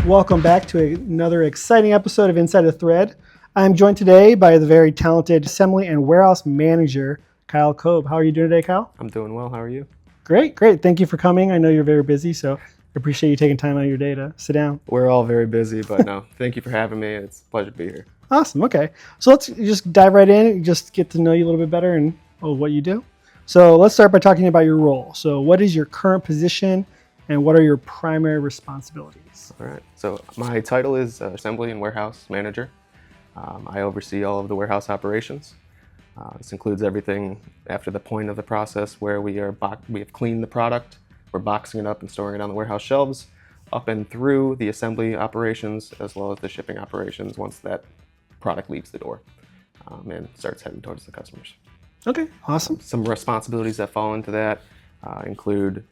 Welcome back to another exciting episode of Inside the Thread. I'm joined today by the very talented assembly and warehouse manager, Kyle Kolb. How are you doing today, Kyle? I'm doing well. How are you? Great. Thank you for coming. I know you're very busy, so I appreciate you taking time out of your day to sit down. We're all very busy, but no, thank you for having me. It's a pleasure to be here. Awesome. Okay. So let's just dive right in, just get to know you a little bit better and what you do. So let's start by talking about your role. So what is your current position and what are your primary responsibilities? All right. So my title is Assembly and Warehouse Manager. I oversee all of the warehouse operations. This includes everything after the point of the process where we have cleaned the product, we're boxing it up and storing it on the warehouse shelves, up and through the assembly operations as well as the shipping operations once that product leaves the door and starts heading towards the customers. Okay, awesome. Some responsibilities that fall into that include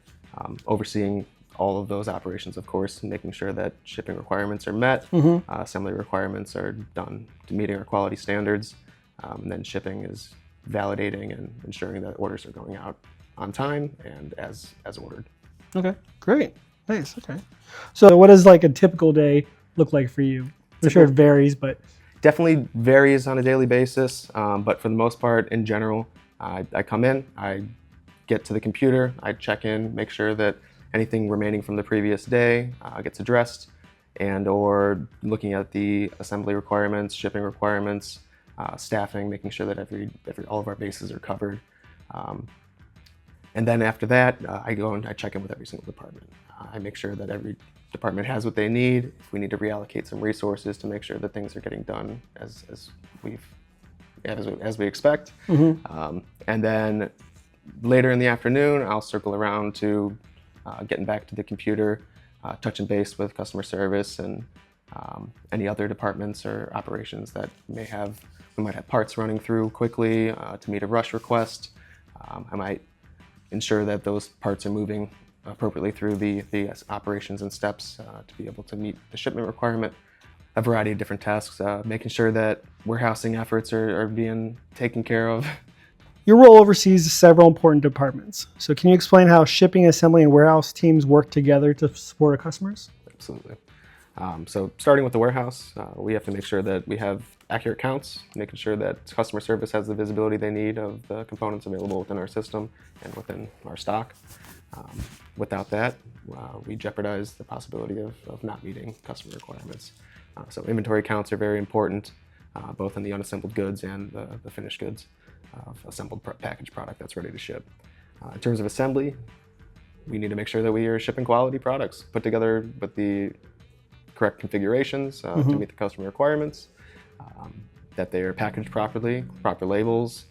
overseeing all of those operations, of course, making sure that shipping requirements are met, assembly requirements are done to meeting our quality standards, and then shipping is validating and ensuring that orders are going out on time and as ordered. Okay, great. Nice, okay. So what does like a typical day look like for you? I'm sure it varies, but... Definitely varies on a daily basis, but for the most part, in general, I come in, I get to the computer, I check in, make sure that anything remaining from the previous day gets addressed, and or looking at the assembly requirements, shipping requirements, staffing, making sure that all of our bases are covered. And then after that, I go and I check in with every single department. I make sure that every department has what they need. If we need to reallocate some resources to make sure that things are getting done as we expect. And then later in the afternoon, I'll circle around to getting back to the computer, touching base with customer service and any other departments or operations that we might have parts running through quickly to meet a rush request. I might ensure that those parts are moving appropriately through the operations and steps to be able to meet the shipment requirement. A variety of different tasks, making sure that warehousing efforts are being taken care of. Your role oversees several important departments. So can you explain how shipping, assembly, and warehouse teams work together to support our customers? Absolutely. So starting with the warehouse, we have to make sure that we have accurate counts, making sure that customer service has the visibility they need of the components available within our system and within our stock. Without that, we jeopardize the possibility of not meeting customer requirements. So inventory counts are very important, both in the unassembled goods and the finished goods of assembled packaged product that's ready to ship. In terms of assembly, we need to make sure that we are shipping quality products put together with the correct configurations to meet the customer requirements, that they are packaged properly, proper labels,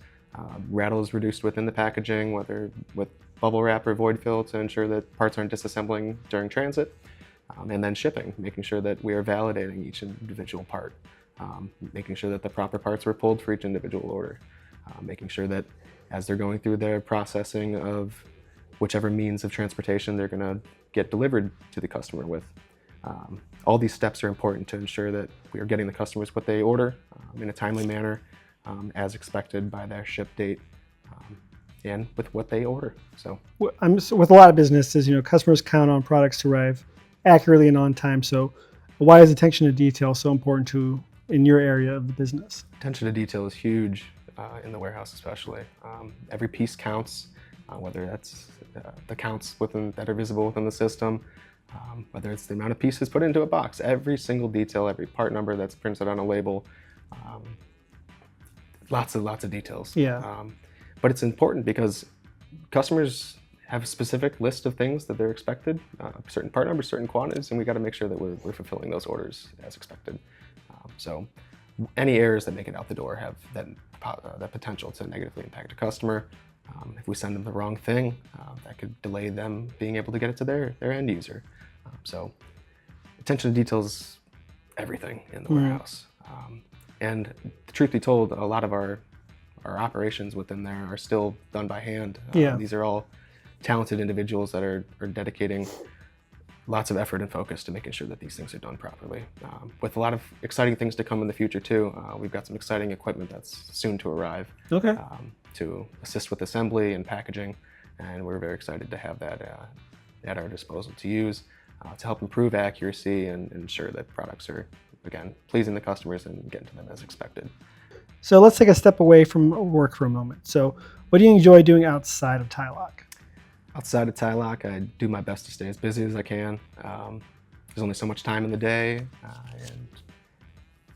rattles reduced within the packaging, whether with bubble wrap or void fill to ensure that parts aren't disassembling during transit, and then shipping, making sure that we are validating each individual part, making sure that the proper parts were pulled for each individual order, making sure that as they're going through their processing of whichever means of transportation they're going to get delivered to the customer with. All these steps are important to ensure that we are getting the customers what they order in a timely manner, as expected by their ship date, and with what they order. So, with a lot of businesses, customers count on products to arrive accurately and on time. So, why is attention to detail so important in your area of the business? Attention to detail is huge in the warehouse, especially. Every piece counts, whether that's the counts that are visible within the system. Whether it's the amount of pieces put into a box, every single detail, every part number that's printed on a label, lots of details. Yeah. But it's important because customers have a specific list of things that they're expected, certain part numbers, certain quantities, and we got to make sure that we're fulfilling those orders as expected. So any errors that make it out the door have that potential to negatively impact a customer. If we send them the wrong thing, that could delay them being able to get it to their end user. So attention to detail is everything in the warehouse. And truth be told, a lot of our operations within there are still done by hand. These are all talented individuals that are dedicating lots of effort and focus to making sure that these things are done properly. With a lot of exciting things to come in the future too. We've got some exciting equipment that's soon to arrive. Okay. To assist with assembly and packaging, and we're very excited to have that at our disposal to use. to help improve accuracy and ensure that products are, again, pleasing the customers and getting to them as expected. So let's take a step away from work for a moment. So what do you enjoy doing outside of Tylok? Outside of Tylok, I do my best to stay as busy as I can. There's only so much time in the day, and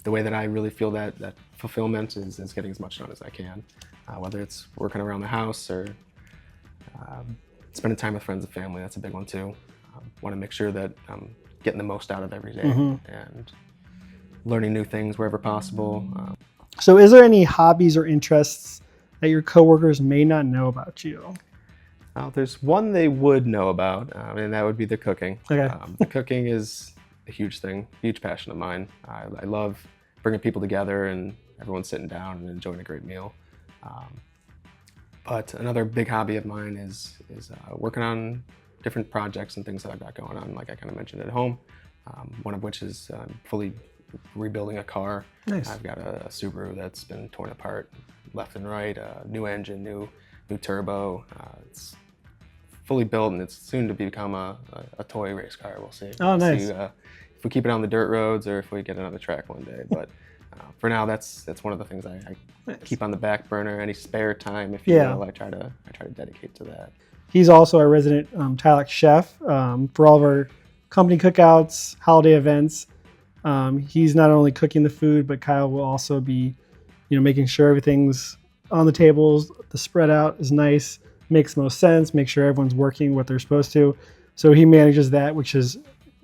the way that I really feel that fulfillment is getting as much done as I can, whether it's working around the house or spending time with friends and family. That's a big one too. Want to make sure that I'm getting the most out of every day and learning new things wherever possible. So is there any hobbies or interests that your coworkers may not know about you? There's one they would know about, and that would be the cooking. Okay. The cooking is a huge thing, huge passion of mine. I love bringing people together and everyone sitting down and enjoying a great meal. But another big hobby of mine is working on different projects and things that I've got going on, like I kind of mentioned at home. One of which is fully rebuilding a car. Nice. I've got a Subaru that's been torn apart left and right, new engine, new turbo. It's fully built and it's soon to become a toy race car. We'll see. Oh, nice. See, if we keep it on the dirt roads or if we get it on the track one day. But for now, that's one of the things I keep on the back burner. Any spare time, if you will, I try to dedicate to that. He's also our resident Tylok chef for all of our company cookouts, holiday events. He's not only cooking the food, but Kyle will also be, making sure everything's on the tables, the spread out is nice, makes most sense, make sure everyone's working what they're supposed to. So he manages that, which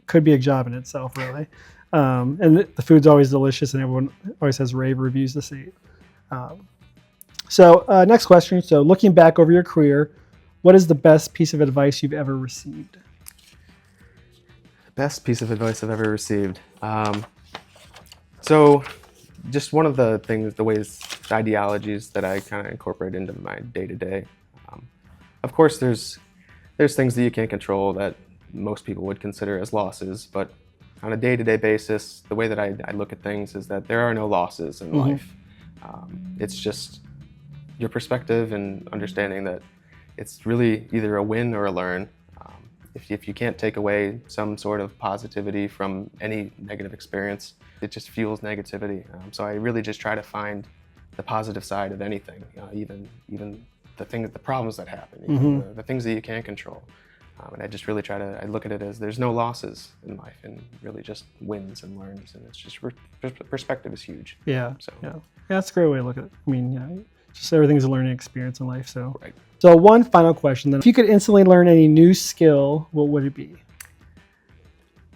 could be a job in itself, really. And the food's always delicious and everyone always has rave reviews to see. So next question. So looking back over your career, what is the best piece of advice you've ever received? Best piece of advice I've ever received. So just one of the ideologies that I kind of incorporate into my day-to-day. Of course, there's things that you can't control that most people would consider as losses, but on a day-to-day basis, the way that I look at things is that there are no losses in life. It's just your perspective and understanding that it's really either a win or a learn. If you can't take away some sort of positivity from any negative experience, it just fuels negativity. So I really just try to find the positive side of anything, even the problems that happen, even the things that you can't control. And I just really I look at it as there's no losses in life and really just wins and learns. And it's just, perspective is huge. Yeah, so. yeah, that's a great way to look at it. I mean, just everything's a learning experience in life. So, right. So one final question then. If you could instantly learn any new skill, what would it be?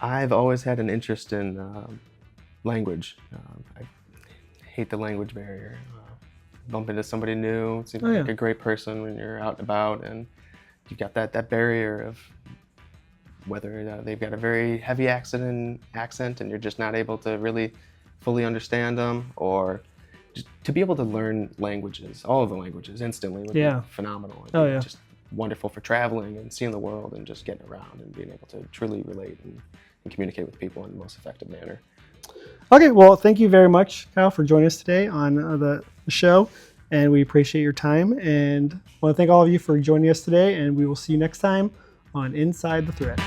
I've always had an interest in language. I hate the language barrier. Bump into somebody new, seems like a great person when you're out and about, and you've got that barrier of whether they've got a very heavy accent and you're just not able to really fully understand them, or just to be able to learn languages, all of the languages instantly would be phenomenal. It'd be just wonderful for traveling and seeing the world and just getting around and being able to truly relate and communicate with people in the most effective manner. Okay, well, thank you very much, Kyle, for joining us today on the show, and we appreciate your time, and I want to thank all of you for joining us today, and we will see you next time on Inside the Thread.